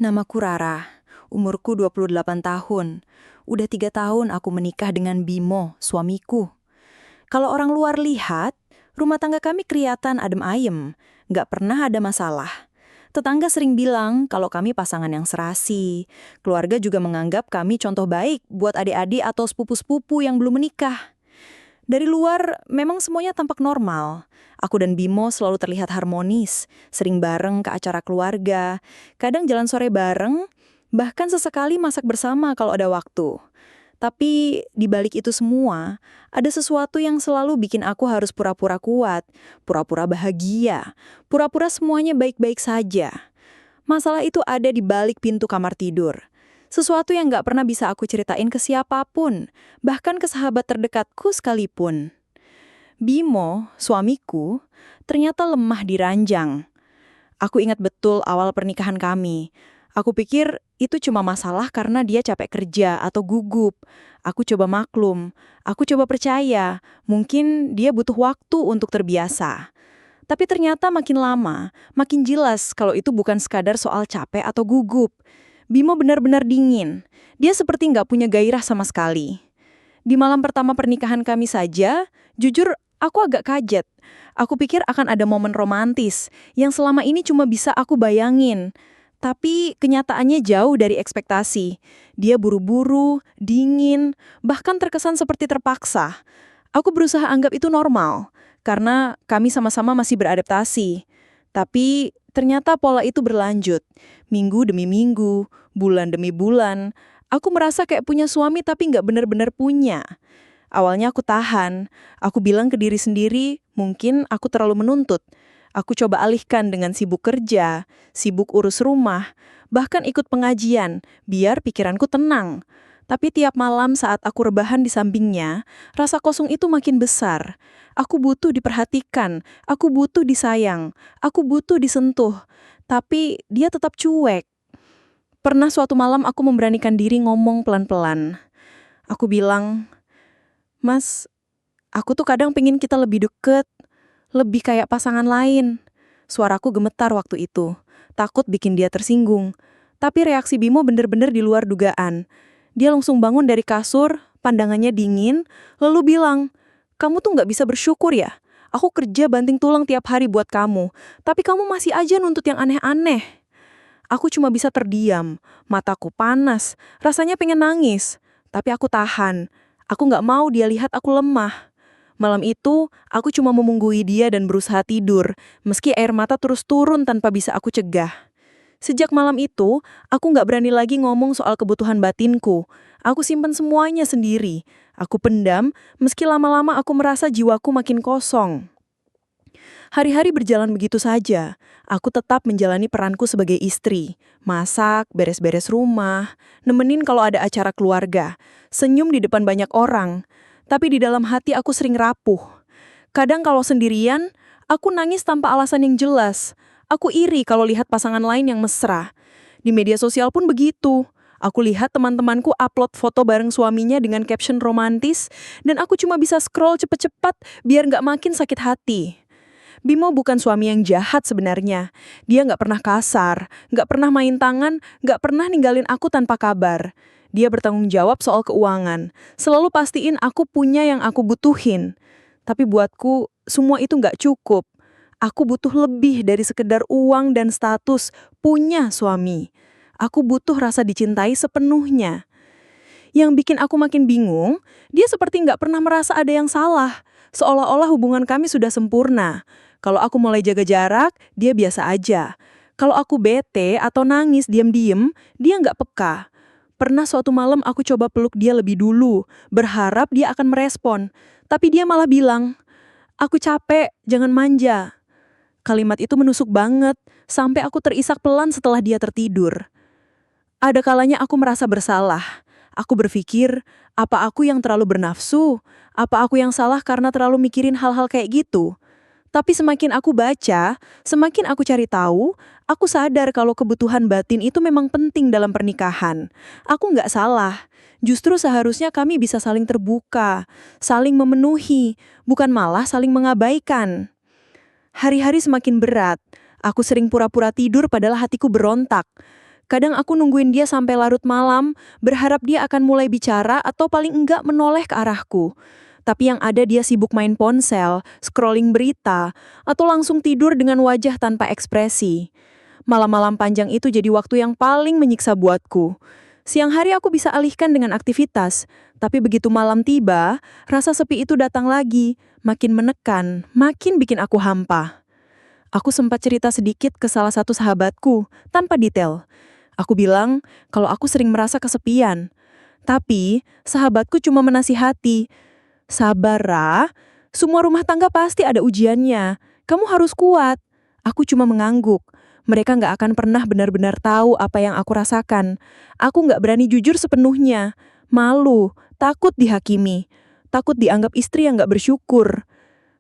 Namaku Rara, umurku 28 tahun. Udah 3 tahun aku menikah dengan Bimo, suamiku. Kalau orang luar lihat, rumah tangga kami kelihatan adem ayem, nggak pernah ada masalah. Tetangga sering bilang kalau kami pasangan yang serasi. Keluarga juga menganggap kami contoh baik buat adik-adik atau sepupu-sepupu yang belum menikah. Dari luar, memang semuanya tampak normal. Aku dan Bimo selalu terlihat harmonis, sering bareng ke acara keluarga, kadang jalan sore bareng, bahkan sesekali masak bersama kalau ada waktu. Tapi di balik itu semua, ada sesuatu yang selalu bikin aku harus pura-pura kuat, pura-pura bahagia, pura-pura semuanya baik-baik saja. Masalah itu ada di balik pintu kamar tidur. Sesuatu yang nggak pernah bisa aku ceritain ke siapapun, bahkan ke sahabat terdekatku sekalipun. Bimo, suamiku, ternyata lemah di ranjang. Aku ingat betul awal pernikahan kami. Aku pikir itu cuma masalah karena dia capek kerja atau gugup. Aku coba maklum, aku coba percaya, mungkin dia butuh waktu untuk terbiasa. Tapi ternyata makin lama, makin jelas kalau itu bukan sekadar soal capek atau gugup. Bimo benar-benar dingin. Dia seperti nggak punya gairah sama sekali. Di malam pertama pernikahan kami saja, jujur aku agak kaget. Aku pikir akan ada momen romantis yang selama ini cuma bisa aku bayangin. Tapi kenyataannya jauh dari ekspektasi. Dia buru-buru, dingin, bahkan terkesan seperti terpaksa. Aku berusaha anggap itu normal, karena kami sama-sama masih beradaptasi. Tapi ternyata pola itu berlanjut. Minggu demi minggu, bulan demi bulan. Aku merasa kayak punya suami tapi nggak benar-benar punya. Awalnya aku tahan. Aku bilang ke diri sendiri, mungkin aku terlalu menuntut. Aku coba alihkan dengan sibuk kerja, sibuk urus rumah, bahkan ikut pengajian, biar pikiranku tenang. Tapi tiap malam saat aku rebahan di sampingnya, rasa kosong itu makin besar. Aku butuh diperhatikan, aku butuh disayang, aku butuh disentuh. Tapi dia tetap cuek. Pernah suatu malam aku memberanikan diri ngomong pelan-pelan. Aku bilang, "Mas, aku tuh kadang pengen kita lebih deket, lebih kayak pasangan lain." Suaraku gemetar waktu itu, takut bikin dia tersinggung. Tapi reaksi Bimo bener-bener di luar dugaan. Dia langsung bangun dari kasur, pandangannya dingin, lalu bilang, "Kamu tuh nggak bisa bersyukur ya? Aku kerja banting tulang tiap hari buat kamu, tapi kamu masih aja nuntut yang aneh-aneh." Aku cuma bisa terdiam, mataku panas, rasanya pengen nangis. Tapi aku tahan, aku nggak mau dia lihat aku lemah. Malam itu, aku cuma memunggui dia dan berusaha tidur, meski air mata terus turun tanpa bisa aku cegah. Sejak malam itu, aku nggak berani lagi ngomong soal kebutuhan batinku. Aku simpen semuanya sendiri. Aku pendam, meski lama-lama aku merasa jiwaku makin kosong. Hari-hari berjalan begitu saja. Aku tetap menjalani peranku sebagai istri. Masak, beres-beres rumah, nemenin kalau ada acara keluarga. Senyum di depan banyak orang. Tapi di dalam hati aku sering rapuh. Kadang kalau sendirian, aku nangis tanpa alasan yang jelas. Aku iri kalau lihat pasangan lain yang mesra. Di media sosial pun begitu. Aku lihat teman-temanku upload foto bareng suaminya dengan caption romantis, dan aku cuma bisa scroll cepet-cepet biar nggak makin sakit hati. Bimo bukan suami yang jahat sebenarnya. Dia nggak pernah kasar, nggak pernah main tangan, nggak pernah ninggalin aku tanpa kabar. Dia bertanggung jawab soal keuangan, selalu pastiin aku punya yang aku butuhin. Tapi buatku, semua itu nggak cukup. Aku butuh lebih dari sekedar uang dan status punya suami. Aku butuh rasa dicintai sepenuhnya. Yang bikin aku makin bingung, dia seperti nggak pernah merasa ada yang salah. Seolah-olah hubungan kami sudah sempurna. Kalau aku mulai jaga jarak, dia biasa aja. Kalau aku bete atau nangis diam-diem, dia nggak peka. Pernah suatu malam aku coba peluk dia lebih dulu, berharap dia akan merespon. Tapi dia malah bilang, "Aku capek, jangan manja." Kalimat itu menusuk banget, sampai aku terisak pelan setelah dia tertidur. Ada kalanya aku merasa bersalah. Aku berpikir, apa aku yang terlalu bernafsu? Apa aku yang salah karena terlalu mikirin hal-hal kayak gitu? Tapi semakin aku baca, semakin aku cari tahu, aku sadar kalau kebutuhan batin itu memang penting dalam pernikahan. Aku nggak salah. Justru seharusnya kami bisa saling terbuka, saling memenuhi, bukan malah saling mengabaikan. Hari-hari semakin berat. Aku sering pura-pura tidur padahal hatiku berontak. Kadang aku nungguin dia sampai larut malam, berharap dia akan mulai bicara atau paling enggak menoleh ke arahku. Tapi yang ada dia sibuk main ponsel, scrolling berita, atau langsung tidur dengan wajah tanpa ekspresi. Malam-malam panjang itu jadi waktu yang paling menyiksa buatku. Siang hari aku bisa alihkan dengan aktivitas, tapi begitu malam tiba, rasa sepi itu datang lagi, makin menekan, makin bikin aku hampa. Aku sempat cerita sedikit ke salah satu sahabatku, tanpa detail. Aku bilang kalau aku sering merasa kesepian. Tapi sahabatku cuma menasihati, "Sabar, Ra. Semua rumah tangga pasti ada ujiannya. Kamu harus kuat." Aku cuma mengangguk. Mereka nggak akan pernah benar-benar tahu apa yang aku rasakan. Aku nggak berani jujur sepenuhnya. Malu, takut dihakimi, takut dianggap istri yang nggak bersyukur.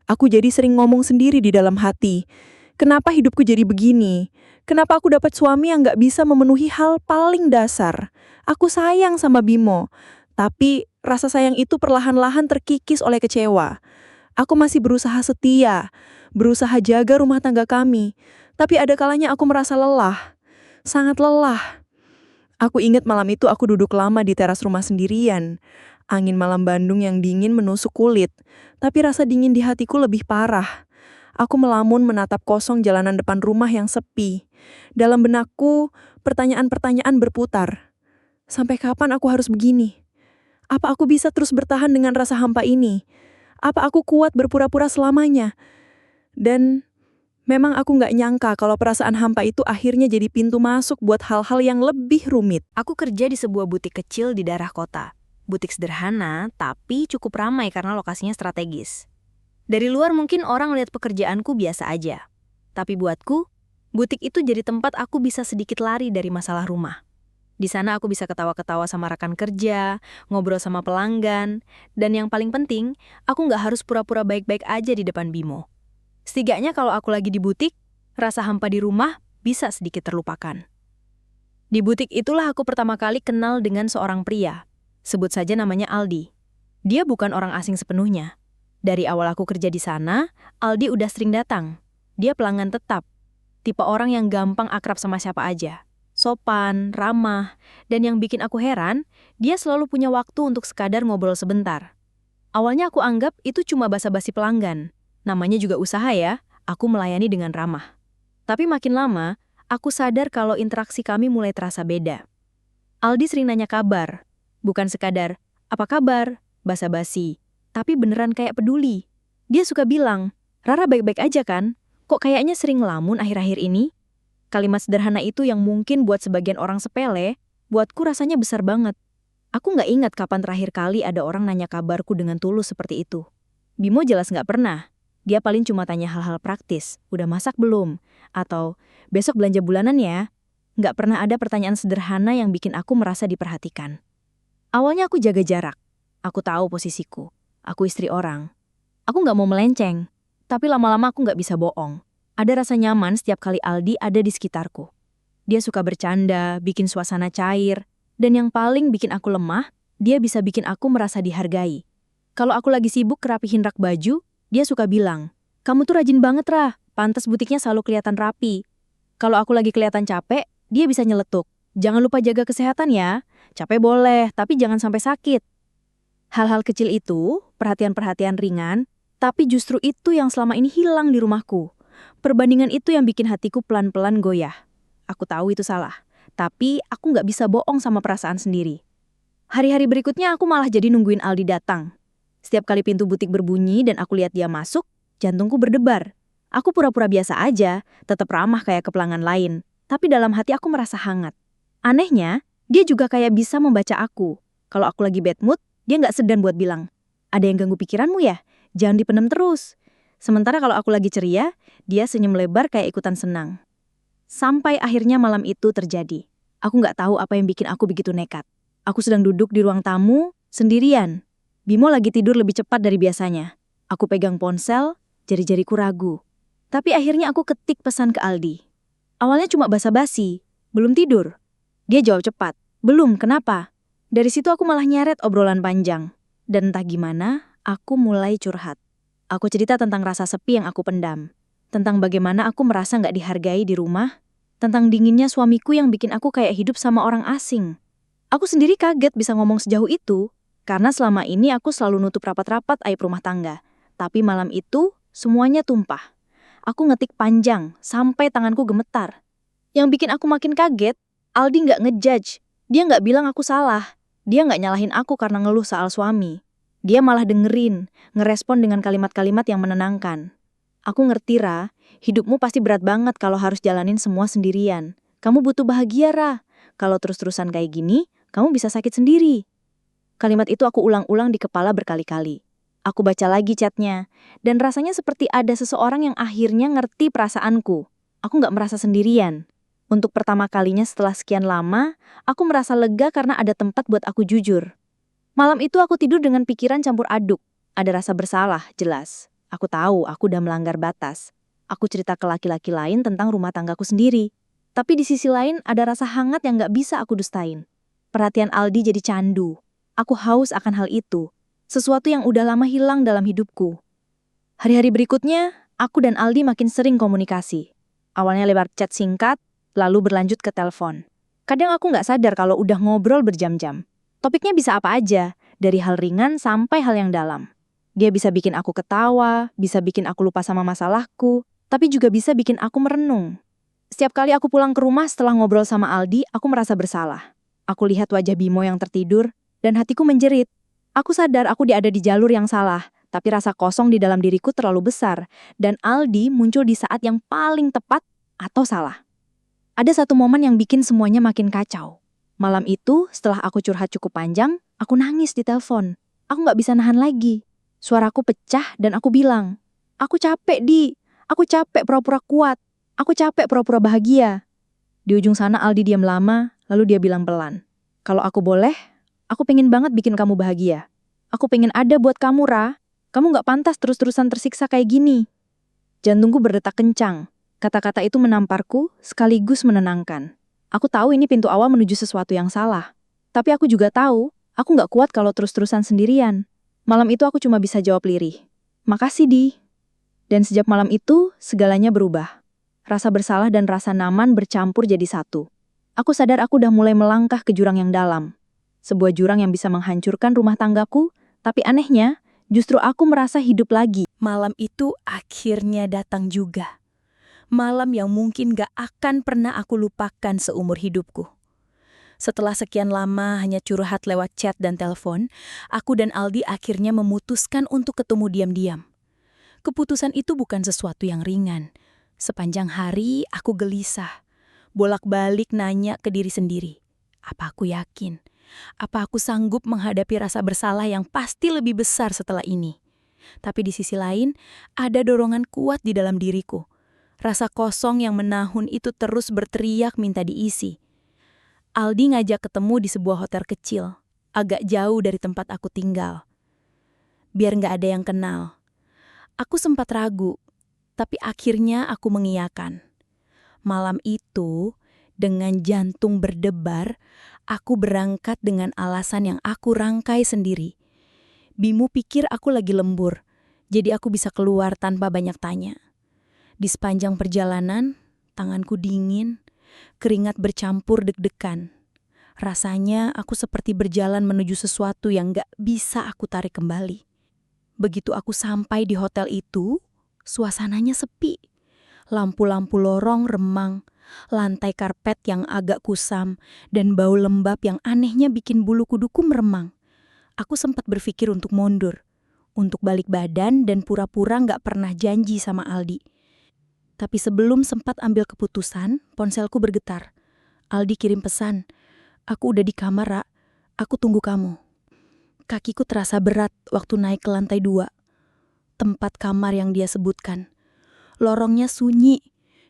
Aku jadi sering ngomong sendiri di dalam hati. Kenapa hidupku jadi begini? Kenapa aku dapat suami yang nggak bisa memenuhi hal paling dasar? Aku sayang sama Bimo, tapi rasa sayang itu perlahan-lahan terkikis oleh kecewa. Aku masih berusaha setia, berusaha jaga rumah tangga kami, tapi ada kalanya aku merasa lelah, sangat lelah. Aku ingat malam itu aku duduk lama di teras rumah sendirian. Angin malam Bandung yang dingin menusuk kulit, tapi rasa dingin di hatiku lebih parah. Aku melamun menatap kosong jalanan depan rumah yang sepi. Dalam benakku, pertanyaan-pertanyaan berputar. Sampai kapan aku harus begini? Apa aku bisa terus bertahan dengan rasa hampa ini? Apa aku kuat berpura-pura selamanya? Dan memang aku nggak nyangka kalau perasaan hampa itu akhirnya jadi pintu masuk buat hal-hal yang lebih rumit. Aku kerja di sebuah butik kecil di daerah kota. Butik sederhana, tapi cukup ramai karena lokasinya strategis. Dari luar mungkin orang lihat pekerjaanku biasa aja. Tapi buatku, butik itu jadi tempat aku bisa sedikit lari dari masalah rumah. Di sana aku bisa ketawa-ketawa sama rekan kerja, ngobrol sama pelanggan, dan yang paling penting, aku nggak harus pura-pura baik-baik aja di depan Bimo. Setidaknya kalau aku lagi di butik, rasa hampa di rumah bisa sedikit terlupakan. Di butik itulah aku pertama kali kenal dengan seorang pria. Sebut saja namanya Aldi. Dia bukan orang asing sepenuhnya. Dari awal aku kerja di sana, Aldi udah sering datang. Dia pelanggan tetap. Tipe orang yang gampang akrab sama siapa aja. Sopan, ramah, dan yang bikin aku heran, dia selalu punya waktu untuk sekadar ngobrol sebentar. Awalnya aku anggap itu cuma basa-basi pelanggan. Namanya juga usaha ya, aku melayani dengan ramah. Tapi makin lama, aku sadar kalau interaksi kami mulai terasa beda. Aldi sering nanya kabar. Bukan sekadar, "Apa kabar?" basa-basi. Tapi beneran kayak peduli. Dia suka bilang, "Rara baik-baik aja kan? Kok kayaknya sering ngelamun akhir-akhir ini?" Kalimat sederhana itu yang mungkin buat sebagian orang sepele, buatku rasanya besar banget. Aku nggak ingat kapan terakhir kali ada orang nanya kabarku dengan tulus seperti itu. Bimo jelas nggak pernah. Dia paling cuma tanya hal-hal praktis, udah masak belum? Atau, besok belanja bulanan ya? Nggak pernah ada pertanyaan sederhana yang bikin aku merasa diperhatikan. Awalnya aku jaga jarak. Aku tahu posisiku. Aku istri orang. Aku nggak mau melenceng, tapi lama-lama aku nggak bisa bohong. Ada rasa nyaman setiap kali Aldi ada di sekitarku. Dia suka bercanda, bikin suasana cair, dan yang paling bikin aku lemah, dia bisa bikin aku merasa dihargai. Kalau aku lagi sibuk kerapihin rak baju, dia suka bilang, "Kamu tuh rajin banget, Rah, pantas butiknya selalu kelihatan rapi." Kalau aku lagi kelihatan capek, dia bisa nyeletuk, "Jangan lupa jaga kesehatan ya, capek boleh, tapi jangan sampai sakit." Hal-hal kecil itu, perhatian-perhatian ringan, tapi justru itu yang selama ini hilang di rumahku. Perbandingan itu yang bikin hatiku pelan-pelan goyah. Aku tahu itu salah, tapi aku nggak bisa bohong sama perasaan sendiri. Hari-hari berikutnya aku malah jadi nungguin Aldi datang. Setiap kali pintu butik berbunyi dan aku lihat dia masuk, jantungku berdebar. Aku pura-pura biasa aja, tetap ramah kayak ke pelanggan lain, tapi dalam hati aku merasa hangat. Anehnya, dia juga kayak bisa membaca aku. Kalau aku lagi bad mood, dia nggak segan buat bilang, "Ada yang ganggu pikiranmu ya? Jangan dipendam terus." Sementara kalau aku lagi ceria, dia senyum lebar kayak ikutan senang. Sampai akhirnya malam itu terjadi. Aku nggak tahu apa yang bikin aku begitu nekat. Aku sedang duduk di ruang tamu, sendirian. Bimo lagi tidur lebih cepat dari biasanya. Aku pegang ponsel, jari-jariku ragu. Tapi akhirnya aku ketik pesan ke Aldi. Awalnya cuma basa-basi, "Belum tidur?" Dia jawab cepat, "Belum, kenapa?" Dari situ aku malah nyeret obrolan panjang. Dan entah gimana, aku mulai curhat. Aku cerita tentang rasa sepi yang aku pendam. Tentang bagaimana aku merasa nggak dihargai di rumah. tentang dinginnya suamiku yang bikin aku kayak hidup sama orang asing. Aku sendiri kaget bisa ngomong sejauh itu, karena selama ini aku selalu nutup rapat-rapat aib rumah tangga. Tapi malam itu, semuanya tumpah. Aku ngetik panjang, sampai tanganku gemetar. Yang bikin aku makin kaget, Aldi nggak ngejudge. Dia nggak bilang aku salah. Dia nggak nyalahin aku karena ngeluh soal suami. Dia malah dengerin, ngerespon dengan kalimat-kalimat yang menenangkan. Aku ngerti, Ra, hidupmu pasti berat banget kalau harus jalanin semua sendirian. Kamu butuh bahagia, Ra. Kalau terus-terusan kayak gini, kamu bisa sakit sendiri. Kalimat itu aku ulang-ulang di kepala berkali-kali. Aku baca lagi chatnya, dan rasanya seperti ada seseorang yang akhirnya ngerti perasaanku. Aku nggak merasa sendirian. Untuk pertama kalinya setelah sekian lama, aku merasa lega karena ada tempat buat aku jujur. Malam itu aku tidur dengan pikiran campur aduk. Ada rasa bersalah, jelas. Aku tahu aku udah melanggar batas. Aku cerita ke laki-laki lain tentang rumah tanggaku sendiri. Tapi di sisi lain ada rasa hangat yang nggak bisa aku dustain. Perhatian Aldi jadi candu. Aku haus akan hal itu. Sesuatu yang udah lama hilang dalam hidupku. Hari-hari berikutnya, aku dan Aldi makin sering komunikasi. Awalnya lewat chat singkat, lalu berlanjut ke telepon. Kadang aku nggak sadar kalau udah ngobrol berjam-jam. Topiknya bisa apa aja, dari hal ringan sampai hal yang dalam. Dia bisa bikin aku ketawa, bisa bikin aku lupa sama masalahku, tapi juga bisa bikin aku merenung. Setiap kali aku pulang ke rumah setelah ngobrol sama Aldi, aku merasa bersalah. Aku lihat wajah Bimo yang tertidur, dan hatiku menjerit. Aku sadar aku ada di jalur yang salah, tapi rasa kosong di dalam diriku terlalu besar, dan Aldi muncul di saat yang paling tepat atau salah. Ada satu momen yang bikin semuanya makin kacau. Malam itu, setelah aku curhat cukup panjang, aku nangis di telepon. Aku nggak bisa nahan lagi. Suaraku pecah dan aku bilang, "Aku capek, Di. Aku capek pura-pura kuat. Aku capek pura-pura bahagia." Di ujung sana Aldi diam lama, lalu dia bilang pelan, "Kalau aku boleh, aku pengen banget bikin kamu bahagia. Aku pengen ada buat kamu, Ra. Kamu nggak pantas terus-terusan tersiksa kayak gini." Jantungku berdetak kencang. Kata-kata itu menamparku, sekaligus menenangkan. Aku tahu ini pintu awal menuju sesuatu yang salah. Tapi aku juga tahu, aku nggak kuat kalau terus-terusan sendirian. Malam itu aku cuma bisa jawab lirih, "Makasih, Di." Dan sejak malam itu, segalanya berubah. Rasa bersalah dan rasa nyaman bercampur jadi satu. Aku sadar aku udah mulai melangkah ke jurang yang dalam. Sebuah jurang yang bisa menghancurkan rumah tanggaku, tapi anehnya, justru aku merasa hidup lagi. Malam itu akhirnya datang juga. Malam yang mungkin gak akan pernah aku lupakan seumur hidupku. Setelah sekian lama hanya curhat lewat chat dan telepon, aku dan Aldi akhirnya memutuskan untuk ketemu diam-diam. Keputusan itu bukan sesuatu yang ringan. Sepanjang hari aku gelisah, bolak-balik nanya ke diri sendiri. Apa aku yakin? Apa aku sanggup menghadapi rasa bersalah yang pasti lebih besar setelah ini? Tapi di sisi lain, ada dorongan kuat di dalam diriku. Rasa kosong yang menahun itu terus berteriak minta diisi. Aldi ngajak ketemu di sebuah hotel kecil, agak jauh dari tempat aku tinggal. Biar nggak ada yang kenal. Aku sempat ragu, tapi akhirnya aku mengiyakan. Malam itu, dengan jantung berdebar, aku berangkat dengan alasan yang aku rangkai sendiri. Bimo pikir aku lagi lembur, jadi aku bisa keluar tanpa banyak tanya. Di sepanjang perjalanan, tanganku dingin, keringat bercampur deg-degan. Rasanya aku seperti berjalan menuju sesuatu yang gak bisa aku tarik kembali. Begitu aku sampai di hotel itu, suasananya sepi. Lampu-lampu lorong remang, lantai karpet yang agak kusam, dan bau lembab yang anehnya bikin bulu kuduku meremang. Aku sempat berpikir untuk mundur, untuk balik badan dan pura-pura gak pernah janji sama Aldi. Tapi sebelum sempat ambil keputusan, ponselku bergetar. Aldi kirim pesan, "Aku udah di kamar, Ra. Aku tunggu kamu." Kakiku terasa berat waktu naik ke lantai 2. Tempat kamar yang dia sebutkan. Lorongnya sunyi,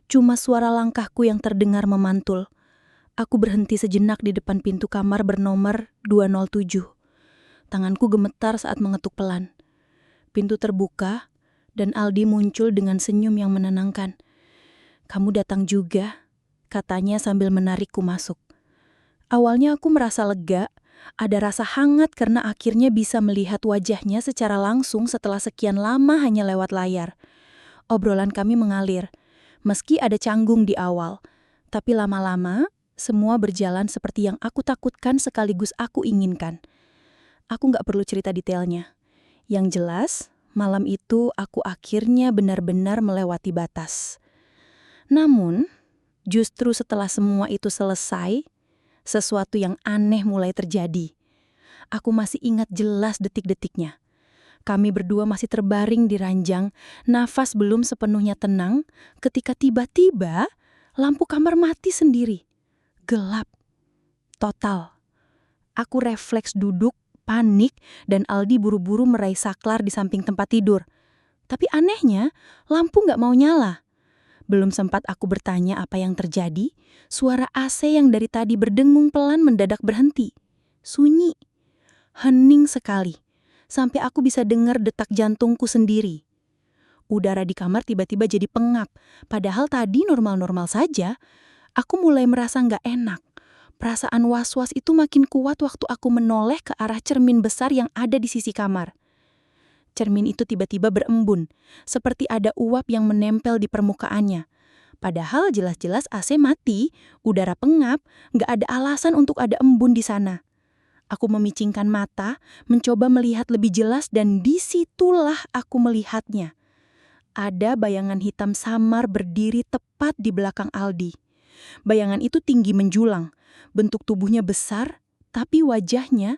cuma suara langkahku yang terdengar memantul. Aku berhenti sejenak di depan pintu kamar bernomor 207. Tanganku gemetar saat mengetuk pelan. Pintu terbuka, dan Aldi muncul dengan senyum yang menenangkan. "Kamu datang juga," katanya sambil menarikku masuk. Awalnya aku merasa lega, ada rasa hangat karena akhirnya bisa melihat wajahnya secara langsung setelah sekian lama hanya lewat layar. Obrolan kami mengalir, meski ada canggung di awal, Tapi lama-lama, semua berjalan seperti yang aku takutkan sekaligus aku inginkan. Aku nggak perlu cerita detailnya. Yang jelas, malam itu aku akhirnya benar-benar melewati batas. Namun, justru setelah semua itu selesai, sesuatu yang aneh mulai terjadi. Aku masih ingat jelas detik-detiknya. Kami berdua masih terbaring di ranjang, nafas belum sepenuhnya tenang, ketika tiba-tiba lampu kamar mati sendiri. Gelap. Total. Aku refleks duduk, panik, dan Aldi buru-buru meraih saklar di samping tempat tidur. Tapi anehnya, lampu nggak mau nyala. Belum sempat aku bertanya apa yang terjadi, suara AC yang dari tadi berdengung pelan mendadak berhenti. Sunyi. Hening sekali. Sampai aku bisa dengar detak jantungku sendiri. Udara di kamar tiba-tiba jadi pengap. Padahal tadi normal-normal saja. Aku mulai merasa nggak enak. Perasaan was-was itu makin kuat waktu aku menoleh ke arah cermin besar yang ada di sisi kamar. Cermin itu tiba-tiba berembun, seperti ada uap yang menempel di permukaannya. Padahal jelas-jelas AC mati, udara pengap, nggak ada alasan untuk ada embun di sana. Aku memicingkan mata, mencoba melihat lebih jelas dan disitulah aku melihatnya. Ada bayangan hitam samar berdiri tepat di belakang Aldi. Bayangan itu tinggi menjulang, bentuk tubuhnya besar, tapi wajahnya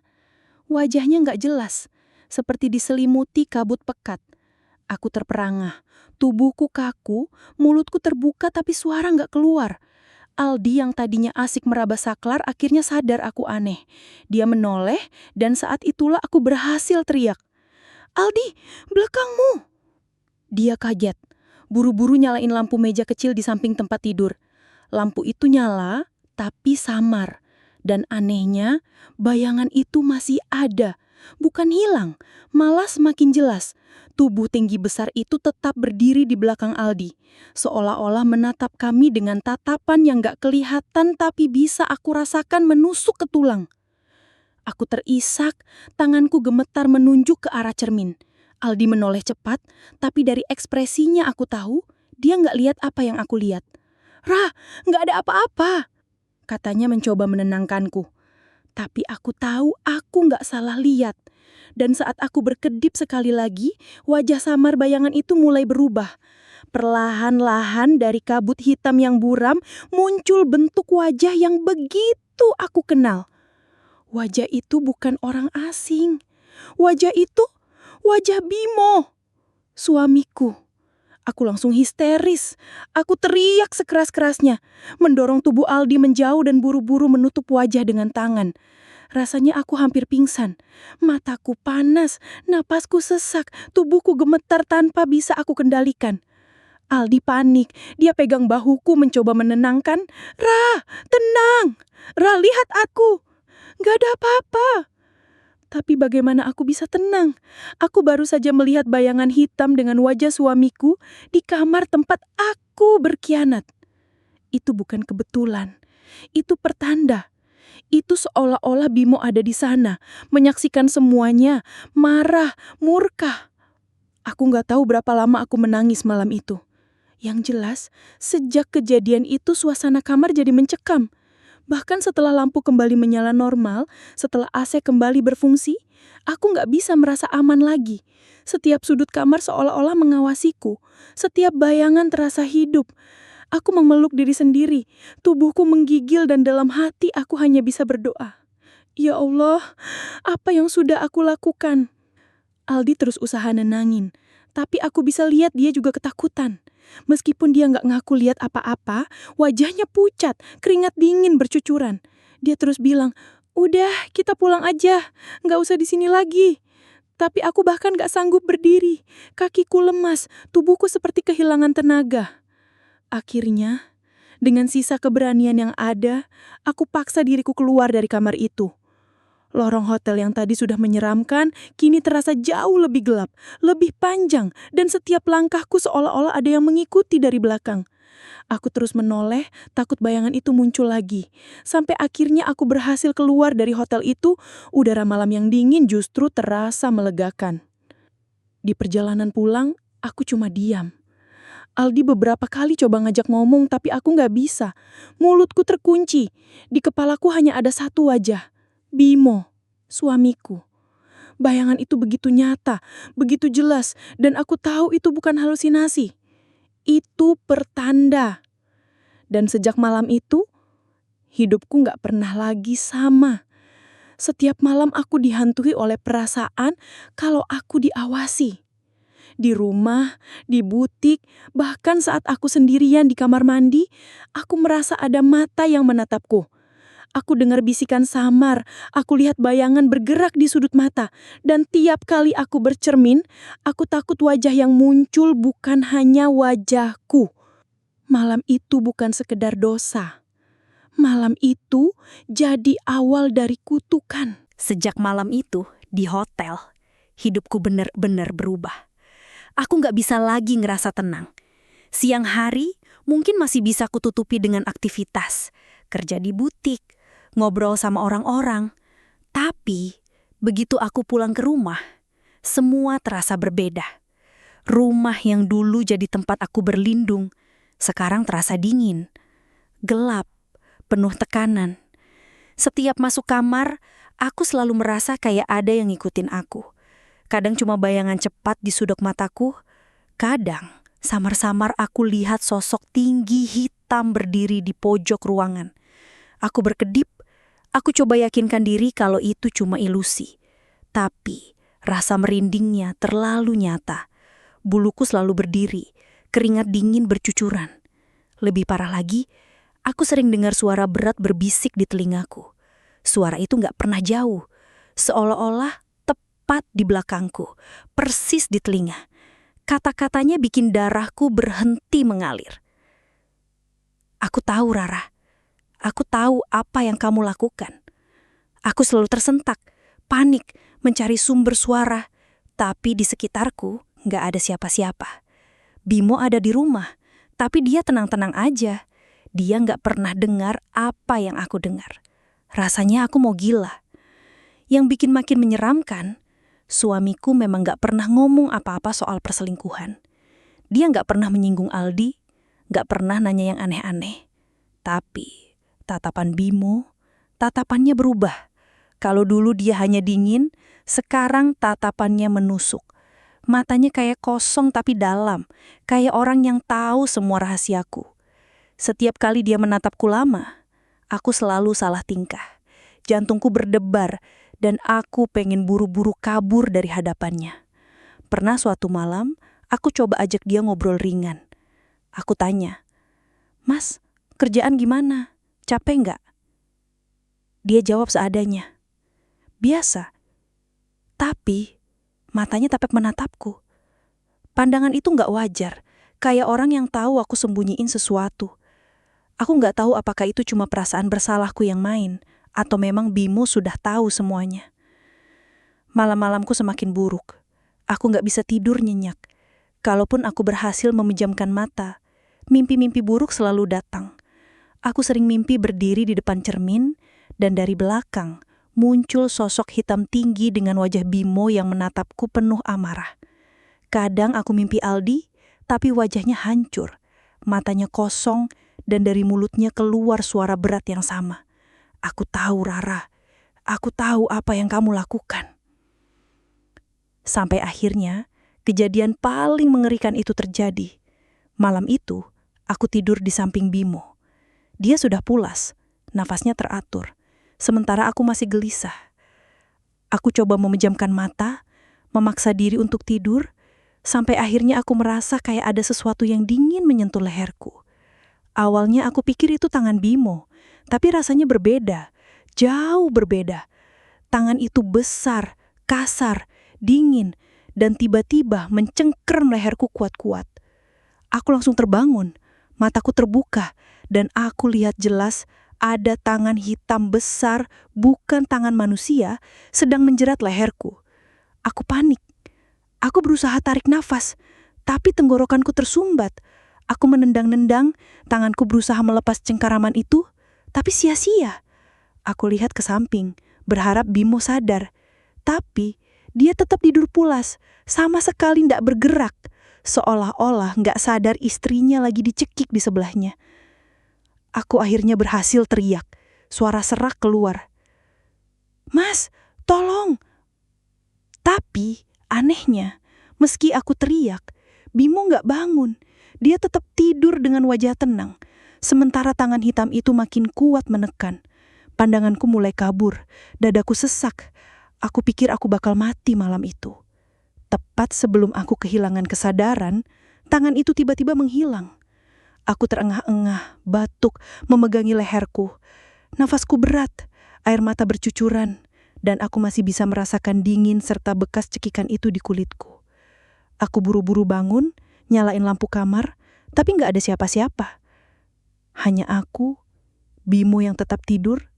nggak jelas, seperti diselimuti kabut pekat. Aku terperangah, tubuhku kaku, mulutku terbuka tapi suara nggak keluar. Aldi yang tadinya asik meraba saklar akhirnya sadar aku aneh. Dia menoleh dan saat itulah aku berhasil teriak. "Aldi, belakangmu!" Dia kaget, buru-buru nyalain lampu meja kecil di samping tempat tidur. Lampu itu nyala, tapi samar. Dan anehnya, bayangan itu masih ada. Bukan hilang, malah semakin jelas. Tubuh tinggi besar itu tetap berdiri di belakang Aldi. Seolah-olah menatap kami dengan tatapan yang gak kelihatan tapi bisa aku rasakan menusuk ke tulang. Aku terisak, tanganku gemetar menunjuk ke arah cermin. Aldi menoleh cepat, tapi dari ekspresinya aku tahu, dia gak lihat apa yang aku lihat. "Rah, gak ada apa-apa," katanya mencoba menenangkanku. Tapi aku tahu aku gak salah lihat. Dan saat aku berkedip sekali lagi, wajah samar bayangan itu mulai berubah. Perlahan-lahan dari kabut hitam yang buram, muncul bentuk wajah yang begitu aku kenal. Wajah itu bukan orang asing. Wajah itu, wajah Bimo, suamiku. Aku langsung histeris. Aku teriak sekeras-kerasnya, mendorong tubuh Aldi menjauh dan buru-buru menutup wajah dengan tangan. Rasanya aku hampir pingsan. Mataku panas, napasku sesak, tubuhku gemetar tanpa bisa aku kendalikan. Aldi panik, dia pegang bahuku mencoba menenangkan. "Rah, tenang. Rah, lihat aku. Gak ada apa-apa." Tapi bagaimana aku bisa tenang? Aku baru saja melihat bayangan hitam dengan wajah suamiku di kamar tempat aku berkhianat. Itu bukan kebetulan. Itu pertanda. Itu seolah-olah Bimo ada di sana, menyaksikan semuanya, marah, murka. Aku gak tahu berapa lama aku menangis malam itu. Yang jelas, sejak kejadian itu suasana kamar jadi mencekam. Bahkan setelah lampu kembali menyala normal, setelah AC kembali berfungsi, aku gak bisa merasa aman lagi. Setiap sudut kamar seolah-olah mengawasiku. Setiap bayangan terasa hidup. Aku memeluk diri sendiri, tubuhku menggigil dan dalam hati aku hanya bisa berdoa. "Ya Allah, apa yang sudah aku lakukan?" Aldi terus usaha nenangin, tapi aku bisa lihat dia juga ketakutan. Meskipun dia nggak ngaku lihat apa-apa, wajahnya pucat, keringat dingin bercucuran. Dia terus bilang, "Udah, kita pulang aja, nggak usah di sini lagi." Tapi aku bahkan nggak sanggup berdiri, kakiku lemas, tubuhku seperti kehilangan tenaga. Akhirnya, dengan sisa keberanian yang ada, aku paksa diriku keluar dari kamar itu. Lorong hotel yang tadi sudah menyeramkan, kini terasa jauh lebih gelap, lebih panjang, dan setiap langkahku seolah-olah ada yang mengikuti dari belakang. Aku terus menoleh, takut bayangan itu muncul lagi. Sampai akhirnya aku berhasil keluar dari hotel itu, udara malam yang dingin justru terasa melegakan. Di perjalanan pulang, aku cuma diam. Aldi beberapa kali coba ngajak ngomong tapi aku nggak bisa. Mulutku terkunci. Di kepalaku hanya ada satu wajah. Bimo, suamiku. Bayangan itu begitu nyata, begitu jelas, dan aku tahu itu bukan halusinasi. Itu pertanda. Dan sejak malam itu, hidupku nggak pernah lagi sama. Setiap malam aku dihantui oleh perasaan kalau aku diawasi. Di rumah, di butik, bahkan saat aku sendirian di kamar mandi, aku merasa ada mata yang menatapku. Aku dengar bisikan samar, aku lihat bayangan bergerak di sudut mata, dan tiap kali aku bercermin, aku takut wajah yang muncul bukan hanya wajahku. Malam itu bukan sekedar dosa. Malam itu jadi awal dari kutukan. Sejak malam itu, di hotel, hidupku benar-benar berubah. Aku nggak bisa lagi ngerasa tenang. Siang hari mungkin masih bisa kututupi dengan aktivitas, kerja di butik, ngobrol sama orang-orang. Tapi begitu aku pulang ke rumah, semua terasa berbeda. Rumah yang dulu jadi tempat aku berlindung, sekarang terasa dingin, gelap, penuh tekanan. Setiap masuk kamar, aku selalu merasa kayak ada yang ngikutin aku. Kadang cuma bayangan cepat di sudut mataku, kadang samar-samar aku lihat sosok tinggi hitam berdiri di pojok ruangan. Aku berkedip, aku coba yakinkan diri kalau itu cuma ilusi. Tapi rasa merindingnya terlalu nyata. Buluku selalu berdiri, keringat dingin bercucuran. Lebih parah lagi, aku sering dengar suara berat berbisik di telingaku. Suara itu gak pernah jauh, seolah-olah tepat di belakangku, persis di telinga. Kata-katanya bikin darahku berhenti mengalir. Aku tahu, Rara. Aku tahu apa yang kamu lakukan. Aku selalu tersentak, panik, mencari sumber suara. Tapi di sekitarku gak ada siapa-siapa. Bimo ada di rumah, tapi dia tenang-tenang aja. Dia gak pernah dengar apa yang aku dengar. Rasanya aku mau gila. Yang bikin makin menyeramkan, suamiku memang gak pernah ngomong apa-apa soal perselingkuhan. Dia gak pernah menyinggung Aldi, gak pernah nanya yang aneh-aneh. Tapi tatapan Bimo, tatapannya berubah. Kalau dulu dia hanya dingin, sekarang tatapannya menusuk. Matanya kayak kosong tapi dalam, kayak orang yang tahu semua rahasiaku. Setiap kali dia menatapku lama, aku selalu salah tingkah. Jantungku berdebar, dan aku pengen buru-buru kabur dari hadapannya. Pernah suatu malam, aku coba ajak dia ngobrol ringan. Aku tanya, "Mas, kerjaan gimana? Capek nggak?" Dia jawab seadanya, "Biasa." Tapi matanya tetap menatapku. Pandangan itu nggak wajar, kayak orang yang tahu aku sembunyiin sesuatu. Aku nggak tahu apakah itu cuma perasaan bersalahku yang main, atau memang Bimo sudah tahu semuanya. Malam-malamku semakin buruk. Aku nggak bisa tidur nyenyak. Kalaupun aku berhasil memejamkan mata, mimpi-mimpi buruk selalu datang. Aku sering mimpi berdiri di depan cermin, dan dari belakang muncul sosok hitam tinggi dengan wajah Bimo yang menatapku penuh amarah. Kadang aku mimpi Aldi, tapi wajahnya hancur, matanya kosong, dan dari mulutnya keluar suara berat yang sama. "Aku tahu, Rara. Aku tahu apa yang kamu lakukan." Sampai akhirnya, kejadian paling mengerikan itu terjadi. Malam itu, aku tidur di samping Bimo. Dia sudah pulas, nafasnya teratur. Sementara aku masih gelisah. Aku coba memejamkan mata, memaksa diri untuk tidur, sampai akhirnya aku merasa kayak ada sesuatu yang dingin menyentuh leherku. Awalnya aku pikir itu tangan Bimo, tapi rasanya berbeda, jauh berbeda. Tangan itu besar, kasar, dingin, dan tiba-tiba mencengkeram leherku kuat-kuat. Aku langsung terbangun, mataku terbuka, dan aku lihat jelas ada tangan hitam besar, bukan tangan manusia, sedang menjerat leherku. Aku panik. Aku berusaha tarik nafas, tapi tenggorokanku tersumbat. Aku menendang-nendang, tanganku berusaha melepas cengkaraman itu, tapi sia-sia. Aku lihat ke samping, berharap Bimo sadar. Tapi dia tetap tidur pulas, sama sekali tidak bergerak. seolah-olah nggak sadar istrinya lagi dicekik di sebelahnya. Aku akhirnya berhasil teriak, suara serak keluar. "Mas, tolong!" Tapi anehnya, meski aku teriak, Bimo nggak bangun. Dia tetap tidur dengan wajah tenang, sementara tangan hitam itu makin kuat menekan. Pandanganku mulai kabur, dadaku sesak. Aku pikir aku bakal mati malam itu. Tepat sebelum aku kehilangan kesadaran, tangan itu tiba-tiba menghilang. Aku terengah-engah, batuk, memegangi leherku. Nafasku berat, air mata bercucuran, dan aku masih bisa merasakan dingin serta bekas cekikan itu di kulitku. Aku buru-buru bangun, nyalain lampu kamar, tapi nggak ada siapa-siapa. Hanya aku, Bimo yang tetap tidur,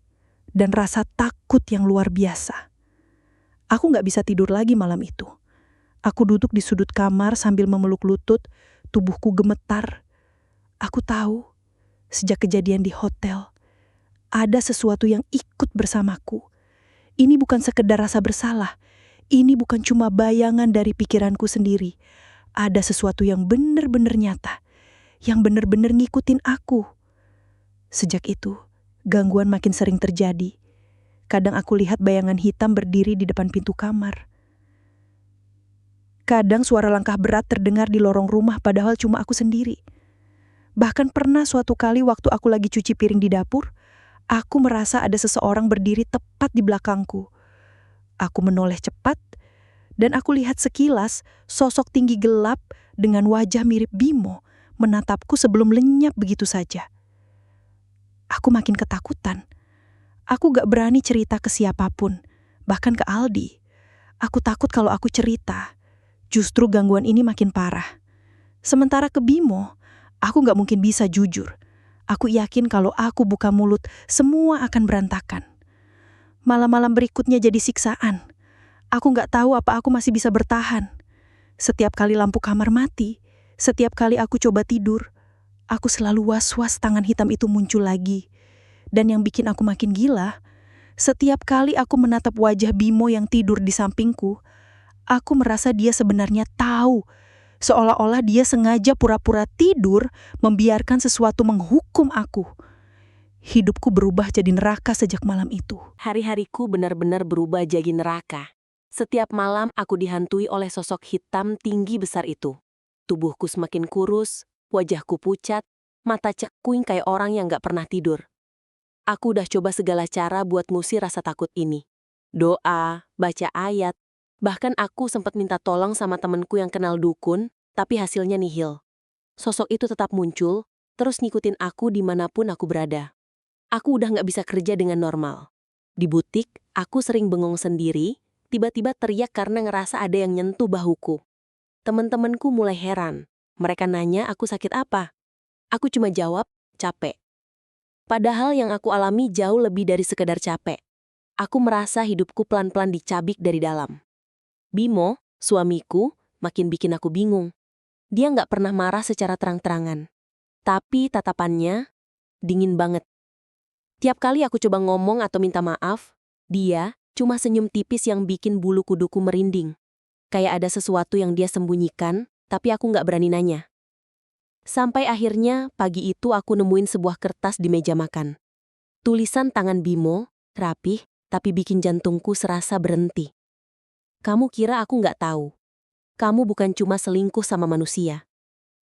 dan rasa takut yang luar biasa. Aku nggak bisa tidur lagi malam itu. Aku duduk di sudut kamar sambil memeluk lutut, tubuhku gemetar. Aku tahu, sejak kejadian di hotel, ada sesuatu yang ikut bersamaku. Ini bukan sekedar rasa bersalah. Ini bukan cuma bayangan dari pikiranku sendiri. Ada sesuatu yang benar-benar nyata, yang benar-benar ngikutin aku. Sejak itu, gangguan makin sering terjadi. Kadang aku lihat bayangan hitam berdiri di depan pintu kamar. Kadang suara langkah berat terdengar di lorong rumah padahal cuma aku sendiri. Bahkan pernah suatu kali waktu aku lagi cuci piring di dapur, aku merasa ada seseorang berdiri tepat di belakangku. Aku menoleh cepat, dan aku lihat sekilas sosok tinggi gelap dengan wajah mirip Bimo menatapku sebelum lenyap begitu saja. Aku makin ketakutan. Aku gak berani cerita ke siapapun, bahkan ke Aldi. Aku takut kalau aku cerita, justru gangguan ini makin parah. Sementara ke Bimo, aku gak mungkin bisa jujur. Aku yakin kalau aku buka mulut, semua akan berantakan. Malam-malam berikutnya jadi siksaan. Aku gak tahu apa aku masih bisa bertahan. Setiap kali lampu kamar mati, setiap kali aku coba tidur, aku selalu was-was tangan hitam itu muncul lagi. Dan yang bikin aku makin gila, setiap kali aku menatap wajah Bimo yang tidur di sampingku, aku merasa dia sebenarnya tahu. Seolah-olah dia sengaja pura-pura tidur, membiarkan sesuatu menghukum aku. Hidupku berubah jadi neraka sejak malam itu. Hari-hariku benar-benar berubah jadi neraka. Setiap malam aku dihantui oleh sosok hitam tinggi besar itu. Tubuhku semakin kurus, wajahku pucat, mata cekuing kayak orang yang gak pernah tidur. Aku udah coba segala cara buat ngusir rasa takut ini. Doa, baca ayat, bahkan aku sempat minta tolong sama temenku yang kenal dukun, tapi hasilnya nihil. Sosok itu tetap muncul, terus ngikutin aku dimanapun aku berada. Aku udah gak bisa kerja dengan normal. Di butik, aku sering bengong sendiri, tiba-tiba teriak karena ngerasa ada yang nyentuh bahuku. Temen-temenku mulai heran. Mereka nanya aku sakit apa. Aku cuma jawab, capek. Padahal yang aku alami jauh lebih dari sekedar capek. Aku merasa hidupku pelan-pelan dicabik dari dalam. Bimo, suamiku, makin bikin aku bingung. Dia nggak pernah marah secara terang-terangan. Tapi tatapannya dingin banget. Tiap kali aku coba ngomong atau minta maaf, dia cuma senyum tipis yang bikin bulu kuduku merinding. Kayak ada sesuatu yang dia sembunyikan, tapi aku nggak berani nanya. Sampai akhirnya pagi itu aku nemuin sebuah kertas di meja makan. Tulisan tangan Bimo, rapih, tapi bikin jantungku serasa berhenti. Kamu kira aku nggak tahu? Kamu bukan cuma selingkuh sama manusia,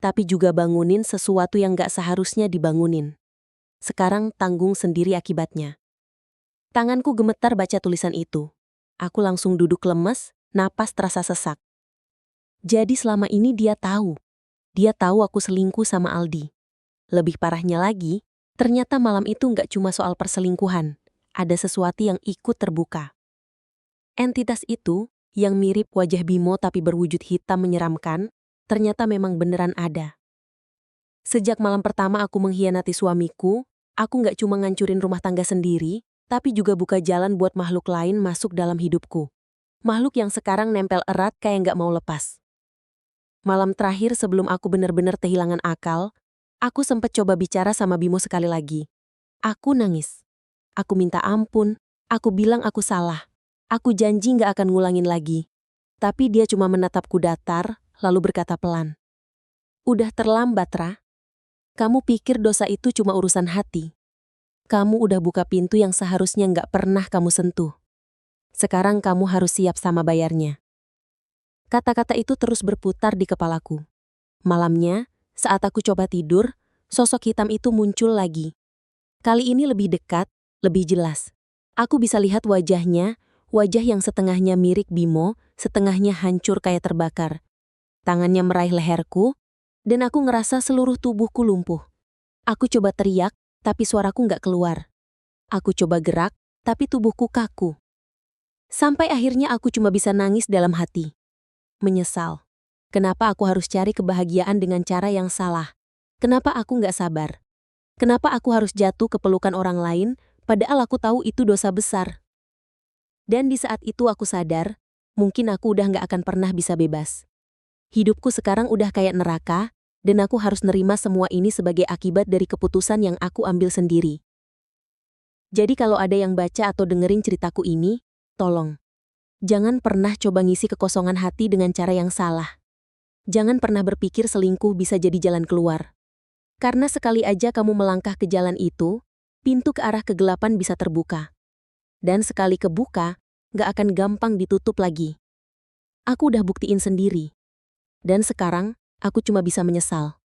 tapi juga bangunin sesuatu yang nggak seharusnya dibangunin. Sekarang tanggung sendiri akibatnya. Tanganku gemetar baca tulisan itu. Aku langsung duduk lemes, napas terasa sesak. Jadi selama ini dia tahu. Dia tahu aku selingkuh sama Aldi. Lebih parahnya lagi, ternyata malam itu nggak cuma soal perselingkuhan. Ada sesuatu yang ikut terbuka. Entitas itu, yang mirip wajah Bimo tapi berwujud hitam menyeramkan, ternyata memang beneran ada. Sejak malam pertama aku mengkhianati suamiku, aku nggak cuma ngancurin rumah tangga sendiri, tapi juga buka jalan buat makhluk lain masuk dalam hidupku. Makhluk yang sekarang nempel erat kayak nggak mau lepas. Malam terakhir sebelum aku benar-benar kehilangan akal, aku sempat coba bicara sama Bimo sekali lagi. Aku nangis. Aku minta ampun, aku bilang aku salah. Aku janji nggak akan ngulangin lagi. Tapi dia cuma menatapku datar, lalu berkata pelan. Udah terlambat, Ra. Kamu pikir dosa itu cuma urusan hati. Kamu udah buka pintu yang seharusnya nggak pernah kamu sentuh. Sekarang kamu harus siap sama bayarnya. Kata-kata itu terus berputar di kepalaku. Malamnya, saat aku coba tidur, sosok hitam itu muncul lagi. Kali ini lebih dekat, lebih jelas. Aku bisa lihat wajahnya, wajah yang setengahnya mirip Bimo, setengahnya hancur kayak terbakar. Tangannya meraih leherku, dan aku ngerasa seluruh tubuhku lumpuh. Aku coba teriak, tapi suaraku nggak keluar. Aku coba gerak, tapi tubuhku kaku. Sampai akhirnya aku cuma bisa nangis dalam hati. Menyesal. Kenapa aku harus cari kebahagiaan dengan cara yang salah? Kenapa aku nggak sabar? Kenapa aku harus jatuh ke pelukan orang lain, padahal aku tahu itu dosa besar? Dan di saat itu aku sadar, mungkin aku udah nggak akan pernah bisa bebas. Hidupku sekarang udah kayak neraka, dan aku harus nerima semua ini sebagai akibat dari keputusan yang aku ambil sendiri. Jadi kalau ada yang baca atau dengerin ceritaku ini, tolong. Jangan pernah coba ngisi kekosongan hati dengan cara yang salah. Jangan pernah berpikir selingkuh bisa jadi jalan keluar. Karena sekali aja kamu melangkah ke jalan itu, pintu ke arah kegelapan bisa terbuka. Dan sekali kebuka, nggak akan gampang ditutup lagi. Aku udah buktiin sendiri. Dan sekarang, aku cuma bisa menyesal.